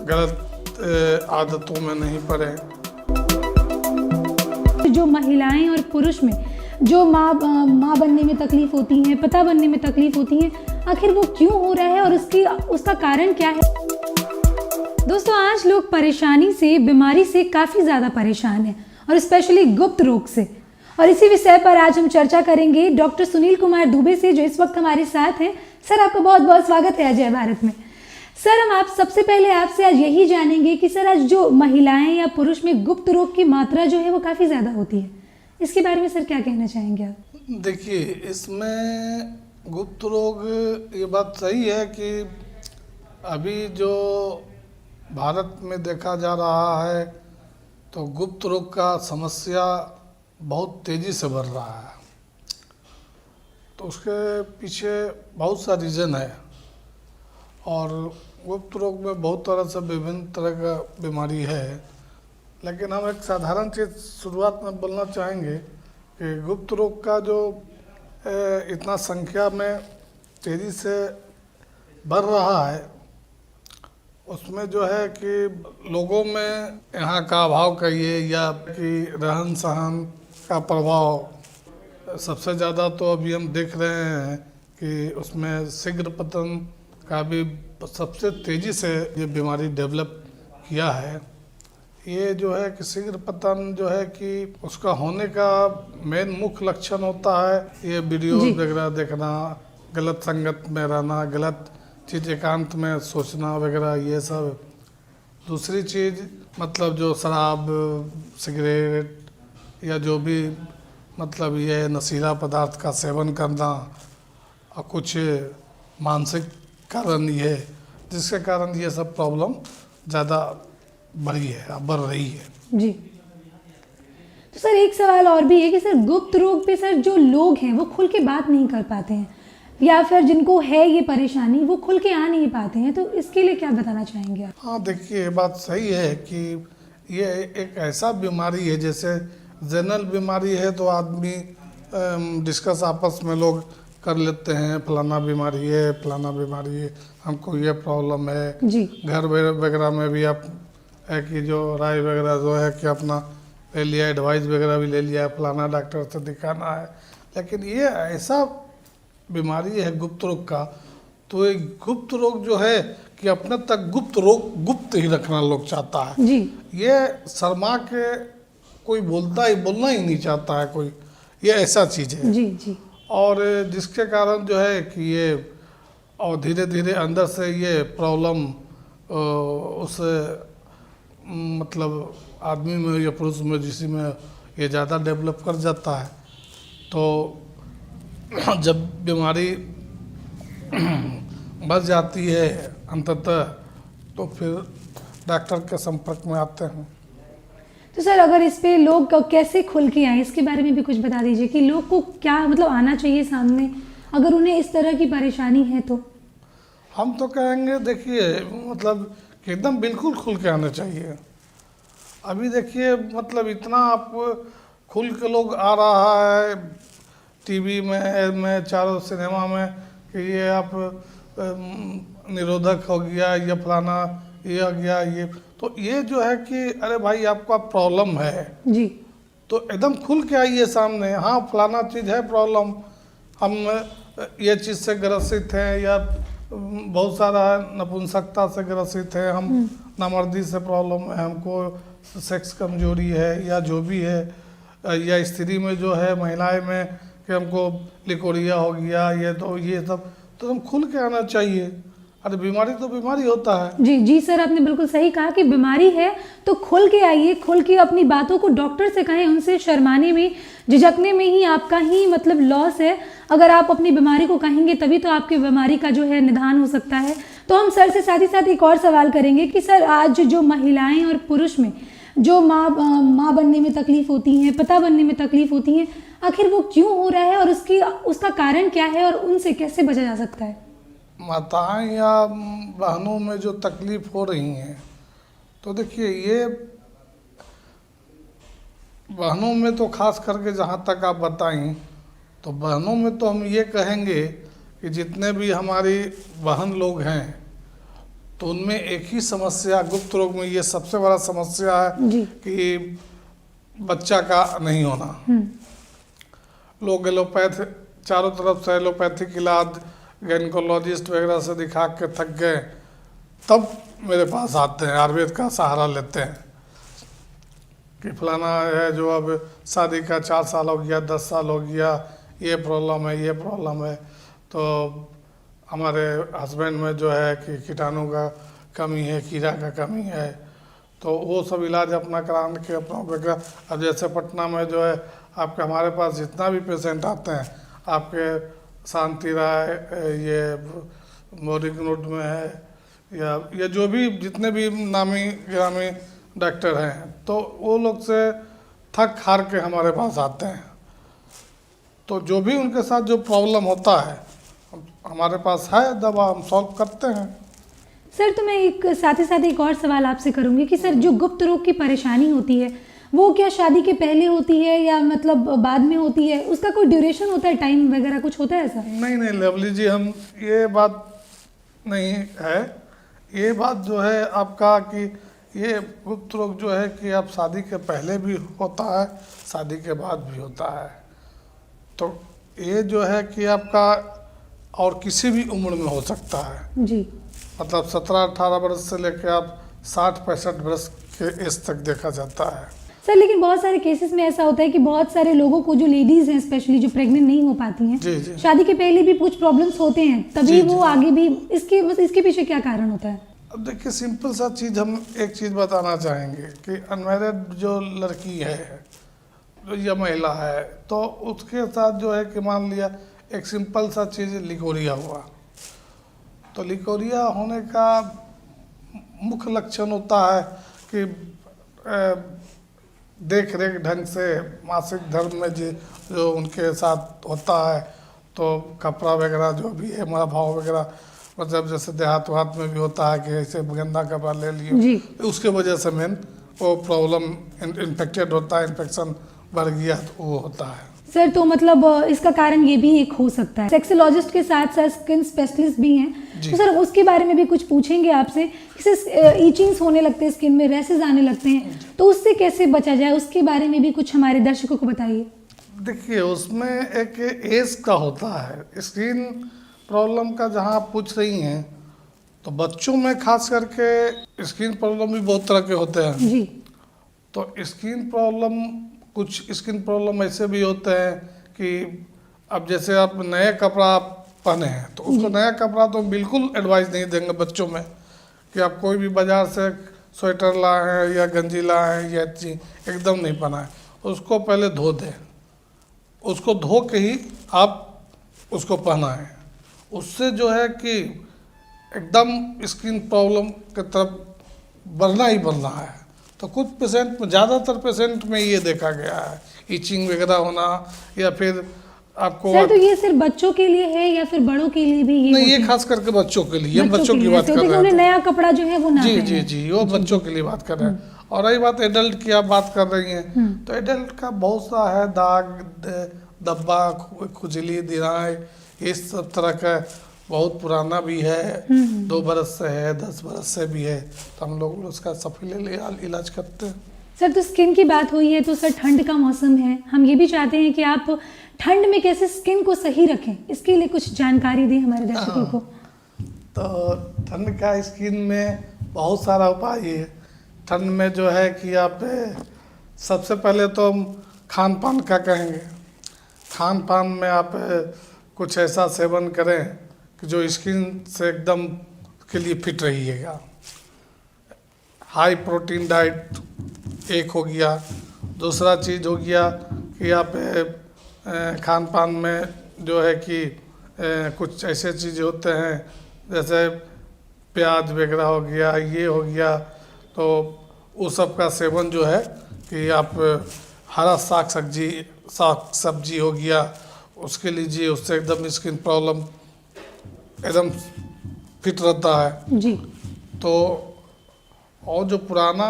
गलत आदतों में नहीं पड़े। जो महिलाएं और पुरुष में जो माँ बनने में तकलीफ होती है, पिता बनने में तकलीफ होती है, आखिर वो क्यों हो रहा है और उसका कारण क्या है? दोस्तों, आज लोग परेशानी से, बीमारी से काफ़ी ज़्यादा परेशान हैं और स्पेशली गुप्त रोग से। और इसी विषय पर आज हम चर्चा करेंगे डॉक्टर सुनील कुमार दुबे से, जो इस वक्त हमारे साथ हैं। सर, आपका बहुत बहुत स्वागत है अजय भारत में। सर, हम सबसे पहले आपसे आज यही जानेंगे कि सर, आज जो महिलाएं या पुरुष में गुप्त रोग की मात्रा जो है वो काफ़ी ज़्यादा होती है, इसके बारे में सर क्या कहना चाहेंगे आप? देखिए, इसमें गुप्त रोग, ये बात सही है कि अभी जो भारत में देखा जा रहा है तो गुप्त रोग का समस्या बहुत तेज़ी से बढ़ रहा है। तो उसके पीछे बहुत सा रीज़न है और गुप्त रोग में बहुत तरह से विभिन्न तरह का बीमारी है। लेकिन हम एक साधारण चीज़ शुरुआत में बोलना चाहेंगे कि गुप्त रोग का जो इतना संख्या में तेज़ी से बढ़ रहा है, उसमें जो है कि लोगों में यहाँ का अभाव कहिए या कि रहन सहन का प्रभाव सबसे ज़्यादा तो अभी हम देख रहे हैं कि उसमें शीघ्र पतन का भी सबसे तेज़ी से ये बीमारी डेवलप किया है। ये जो है कि शीघ्र पतन जो है कि उसका होने का मेन मुख्य लक्षण होता है ये वीडियो वगैरह देखना, गलत संगत में रहना, गलत चीज़ एकांत में सोचना वगैरह, ये सब। दूसरी चीज़ मतलब जो शराब, सिगरेट या जो भी मतलब ये नशीला पदार्थ का सेवन करना, और कुछ मानसिक कारण ये, जिसके कारण ये सब प्रॉब्लम ज़्यादा बढ़ रही है। जी। तो सर, एक सवाल और भी है कि सर, गुप्त रोग पे सर जो लोग हैं वो खुल के बात नहीं कर पाते हैं, या फिर जिनको है ये परेशानी वो खुल के आ नहीं पाते हैं, तो इसके लिए क्या बताना चाहेंगे आप? हाँ, देखिए, ये बात सही है कि ये एक ऐसा बीमारी है, जैसे जनरल बीमारी है तो आदमी डिस्कस आपस में लोग कर लेते हैं, फलाना बीमारी है, फलाना बीमारी है, हमको ये प्रॉब्लम है जी। घर वगैरह में भी आप है कि जो राय वगैरह जो है कि अपना ले लिया, एडवाइस वगैरह भी ले लिया, फलाना डॉक्टर से दिखाना है। लेकिन ये ऐसा बीमारी है गुप्त रोग का, तो एक गुप्त रोग जो है कि अपने तक गुप्त ही रखना लोग चाहता है जी। ये शर्मा के कोई बोलना ही नहीं चाहता है कोई, ये ऐसा चीज़ है। जी जी। और जिसके कारण जो है कि ये और धीरे धीरे अंदर से ये प्रॉब्लम उस मतलब आदमी में या पुरुष में, जिसी में ये ज़्यादा डेवलप कर जाता है, तो जब बीमारी बढ़ जाती है अंततः, तो फिर डॉक्टर के संपर्क में आते हैं। तो सर, अगर इस पे लोग कैसे खुल के आए, इसके बारे में भी कुछ बता दीजिए कि लोग को क्या मतलब आना चाहिए सामने अगर उन्हें इस तरह की परेशानी है तो? हम तो कहेंगे, देखिए, मतलब कि एकदम बिल्कुल खुल के आना चाहिए। अभी देखिए, मतलब इतना आप खुल के लोग आ रहा है टीवी में चारों सिनेमा में कि ये आप निरोधक हो गया, ये फलाना ये हो गया, ये तो ये जो है कि अरे भाई, आपका प्रॉब्लम है जी, तो एकदम खुल के आइए सामने। हाँ, फलाना चीज़ है प्रॉब्लम, हम ये चीज़ से ग्रसित हैं, या बहुत सारा नपुंसकता से ग्रसित है, हम नामर्दी से प्रॉब्लम है, हमको सेक्स कमजोरी है, या जो भी है, या स्त्री में जो है, महिलाएं में कि हमको लिकोरिया हो गया, ये सब तो हम खुल के आना चाहिए। अरे बीमारी तो बीमारी होता है। जी जी सर, आपने बिल्कुल सही कहा कि बीमारी है तो खुल के आइए, खुल के अपनी बातों को डॉक्टर से कहें। उनसे शर्माने में, झिझकने में ही आपका ही मतलब लॉस है। अगर आप अपनी बीमारी को कहेंगे तभी तो आपकी बीमारी का जो है निदान हो सकता है। तो हम सर से साथ ही साथ एक और सवाल करेंगे कि सर, आज जो महिलाएं और पुरुष में जो माँ बनने में तकलीफ होती हैं, पिता बनने में तकलीफ होती हैं, आखिर वो क्यों हो रहा है और उसका कारण क्या है और उनसे कैसे बचा जा सकता है? माताएं या बहनों में जो तकलीफ हो रही हैं, तो देखिए, ये बहनों में तो खास करके जहाँ तक आप बताएं, तो बहनों में तो हम ये कहेंगे कि जितने भी हमारी बहन लोग हैं तो उनमें एक ही समस्या, गुप्त रोग में ये सबसे बड़ा समस्या है जी। कि बच्चा का नहीं होना। लोग एलोपैथ, चारों तरफ से एलोपैथिक इलाज गायनिकोलॉजिस्ट वगैरह से दिखा के थक गए, तब मेरे पास आते हैं, आयुर्वेद का सहारा लेते हैं कि फलाना है जो अब शादी का 4 साल हो गया, 10 साल हो गया, ये प्रॉब्लम है, ये प्रॉब्लम है, तो हमारे हस्बैंड में जो है कि कीटाणु का कमी है, कीड़ा का कमी है, तो वो सब इलाज अपना कराने के अपना वगैरह। अब जैसे पटना में जो है आपके, हमारे पास जितना भी पेशेंट आते हैं आपके शांति राय, ये बोरिंग रोड में है, या जो भी जितने भी नामी गिरामी डॉक्टर हैं, तो वो लोग से थक हार के हमारे पास आते हैं। तो जो भी उनके साथ जो प्रॉब्लम होता है हमारे पास है दवा, हम सॉल्व करते हैं। सर तो मैं एक साथ ही साथ एक और सवाल आपसे करूंगी कि सर जो गुप्त रोग की परेशानी होती है वो क्या शादी के पहले होती है या मतलब बाद में होती है? उसका कोई ड्यूरेशन होता है, टाइम वगैरह कुछ होता है ऐसा? नहीं लवली जी, हम ये बात नहीं है। ये बात जो है आपका कि ये गुप्त रोग जो है कि आप शादी के पहले भी होता है, शादी के बाद भी होता है। तो ये जो है कि आपका और किसी भी उम्र में हो सकता है। जी। मतलब 17-18 वर्ष से लेकर आप 60-65 वर्ष के एज तक देखा जाता है। सर लेकिन बहुत सारे केसेस में ऐसा होता है कि बहुत सारे लोगों को, जो लेडीज हैं स्पेशली, जो प्रेग्नेंट नहीं हो पाती हैं, जी। शादी के पहले भी कुछ प्रॉब्लम्स होते हैं, तभी जी, वो आगे भी, इसके पीछे क्या कारण होता है? अब देखिए, सिंपल सा चीज़ हम एक चीज़ बताना चाहेंगे कि अनमैरिड जो लड़की है या महिला है, तो उसके साथ जो है कि मान लिया एक सिंपल सा चीज़ लिकोरिया हुआ, तो लिकोरिया होने का मुख्य लक्षण होता है कि देख रेख ढंग से मासिक धर्म में जो उनके साथ होता है, तो कपड़ा वगैरह जो भी है, हमारा भाव वगैरह, मतलब जैसे देहात वहात में भी होता है कि ऐसे गंदा कपड़ा ले लिए, उसके वजह से मेन वो प्रॉब्लम इन्फेक्टेड होता है, इन्फेक्शन बढ़ गया तो वो होता है। सर तो मतलब इसका कारण ये भी एक हो सकता है, सेक्सोलॉजिस्ट के साथ साथ स्किन स्पेशलिस्ट भी हैं, तो सर उसके बारे में भी कुछ पूछेंगे आपसे। ईचिंग्स होने लगते हैं स्किन में, रैसेस आने लगते हैं, तो उससे कैसे बचा जाए, उसके बारे में भी कुछ हमारे दर्शकों को बताइए। देखिए, उसमें एक एज का होता है स्किन प्रॉब्लम का। जहाँ आप पूछ रही हैं तो बच्चों में खास करके स्किन प्रॉब्लम भी बहुत तरह के होते हैं जी। तो स्किन प्रॉब्लम, कुछ स्किन प्रॉब्लम ऐसे भी होते हैं कि अब जैसे आप नया कपड़ा आप पहने हैं, तो उसको नया कपड़ा तो बिल्कुल एडवाइस नहीं देंगे बच्चों में कि आप कोई भी बाज़ार से स्वेटर लाए हैं या गंजी लाए हैं या चीज एकदम नहीं पहना है, उसको पहले धो दें, उसको धो के ही आप उसको पहनाएं। उससे जो है कि एकदम स्किन प्रॉब्लम की तरफ बढ़ना ही बढ़ना है। तो कुछ पेशेंट में, ज़्यादातर पेशेंट में ये देखा गया है ईचिंग वगैरह होना, या फिर आपको सर तो ये सिर्फ बच्चों के लिए है या फिर बड़ों के लिए भी? ये नहीं, ये खास करके बच्चों के लिए, बच्चों की बात कर रहे हैं। नया कपड़ा जो है वो ना जी, वो बच्चों के लिए बात कर रहे हैं। और रही बात एडल्ट की आप बात कर रही हैं, तो एडल्ट का बहुत सा है, दाग धब्बा, खुजली, दिराएं, इस सब तरह का बहुत पुराना भी है, 2 बरस से है, 10 बरस से भी है, तो हम लोग उसका सफीले इलाज करते हैं। सर तो स्किन की बात हुई है, तो सर ठंड का मौसम है, हम ये भी चाहते हैं कि आप ठंड में कैसे स्किन को सही रखें, इसके लिए कुछ जानकारी दें हमारे दर्शकों को। तो ठंड का स्किन में बहुत सारा उपाय है। ठंड में जो है कि आप सबसे पहले तो हम खान पान का कहेंगे। खान पान में आप कुछ ऐसा सेवन करें कि जो स्किन से एकदम के लिए फिट रहिएगा। हाई प्रोटीन डाइट एक हो गया। दूसरा चीज़ हो गया कि आप खान पान में जो है कि कुछ ऐसे चीज़ होते हैं जैसे प्याज वगैरह हो गया, ये हो गया, तो उस सब का सेवन जो है कि आप हरा साग सब्जी हो गया उसके लीजिए, उससे एकदम स्किन प्रॉब्लम एकदम फिट रहता है जी। तो और जो पुराना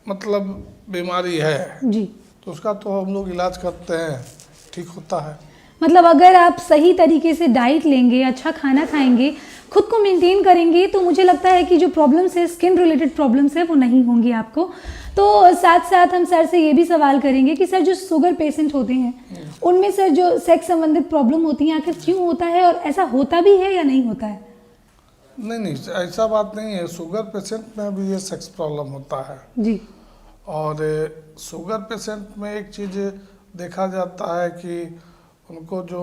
मतलब बीमारी है जी, तो उसका तो हम लोग इलाज करते हैं, ठीक होता है। मतलब अगर आप सही तरीके से डाइट लेंगे, अच्छा खाना खाएंगे, खुद को मेंटेन करेंगे, तो मुझे लगता है कि जो प्रॉब्लम्स है, स्किन रिलेटेड प्रॉब्लम्स है, वो नहीं होंगी आपको। तो साथ साथ हम सर से ये भी सवाल करेंगे कि सर जो शुगर पेशेंट होते हैं उनमें सर जो सेक्स संबंधित प्रॉब्लम होती है आखिर क्यों होता है, और ऐसा होता भी है या नहीं होता है? नहीं, ऐसा बात नहीं है। शुगर पेशेंट में भी ये सेक्स प्रॉब्लम होता है। जी। और शुगर पेशेंट में एक चीज़ देखा जाता है कि उनको जो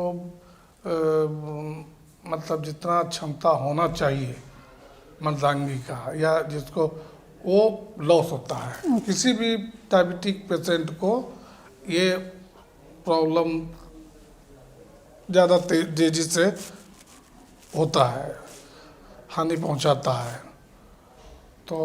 मतलब जितना क्षमता होना चाहिए मर्दांगी का, या जिसको वो लॉस होता है। किसी भी डायबिटिक पेशेंट को ये प्रॉब्लम ज़्यादा तेजी से होता है, हानि पहुंचाता है। तो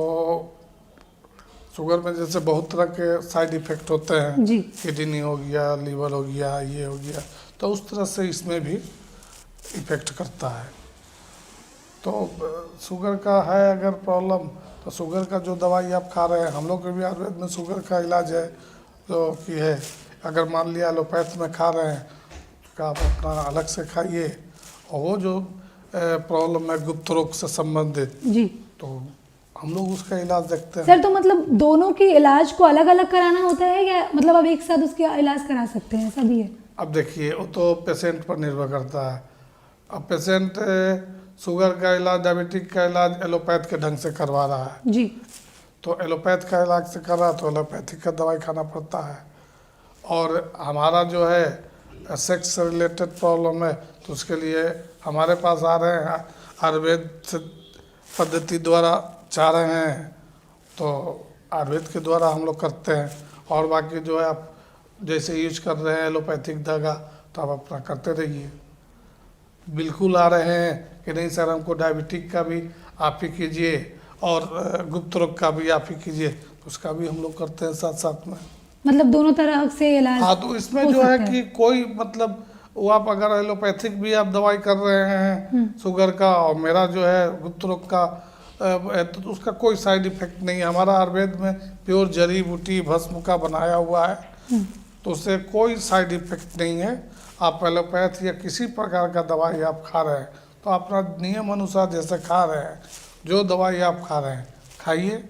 शुगर में जैसे बहुत तरह के साइड इफ़ेक्ट होते हैं, जी। किडनी हो गया, लीवर हो गया, ये हो गया, तो उस तरह से इसमें भी इफ़ेक्ट करता है। तो शुगर का है अगर प्रॉब्लम, तो शुगर का जो दवाई आप खा रहे हैं, हम लोग के भी आयुर्वेद में शुगर का इलाज है जो कि है, अगर मान लिया एलोपैथ में खा रहे हैं तो आप अपना अलग से खाइए, और वो जो प्रॉब्लम है गुप्त रोग से संबंधित, जी। तो हम लोग उसका इलाज देखते हैं। सर तो मतलब दोनों के इलाज को अलग अलग कराना होता है, या मतलब आप एक साथ उसके इलाज करा सकते हैं, ऐसा भी है? अब देखिए, वो तो पेशेंट पर निर्भर करता है। अब पेशेंट शुगर का इलाज, डायबिटिक का इलाज एलोपैथ के ढंग से करवा रहा है, जी। तो एलोपैथ का इलाज से कर रहा है तो एलोपैथिक का दवाई खाना पड़ता है। और हमारा जो है सेक्स से रिलेटेड प्रॉब्लम है, तो उसके लिए हमारे पास आ रहे हैं, आयुर्वेद से पद्धति द्वारा चाह रहे हैं, तो आयुर्वेद के द्वारा हम लोग करते हैं। और बाकी जो है आप जैसे यूज कर रहे हैं एलोपैथिक दवा, तो आप अपना करते रहिए। बिल्कुल आ रहे हैं कि नहीं सर हमको डायबिटिक का भी आप ही कीजिए और गुप्त रोग का भी आप ही कीजिए, तो उसका भी हम लोग करते हैं साथ साथ में। मतलब दोनों तरह से इलाज हाँ, तो इसमें हो जो है सकता कि कोई मतलब वो आप अगर एलोपैथिक भी आप दवाई कर रहे हैं शुगर का, और मेरा जो है गुप्त रोग का तो उसका कोई साइड इफेक्ट नहीं है। हमारा आयुर्वेद में प्योर जड़ी बूटी भस्म का बनाया हुआ है, तो उससे कोई साइड इफेक्ट नहीं है। आप एलोपैथ या किसी प्रकार का दवाई आप खा रहे हैं, तो अपना नियम अनुसार जैसे खा रहे हैं, जो दवाई आप खा रहे हैं खाइए,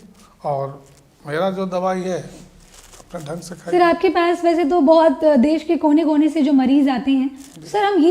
और मेरा जो दवाई है अपने ढंग से खाइए। सर आपके पास वैसे तो बहुत देश के कोने कोने से जो मरीज आते हैं, सर हम ये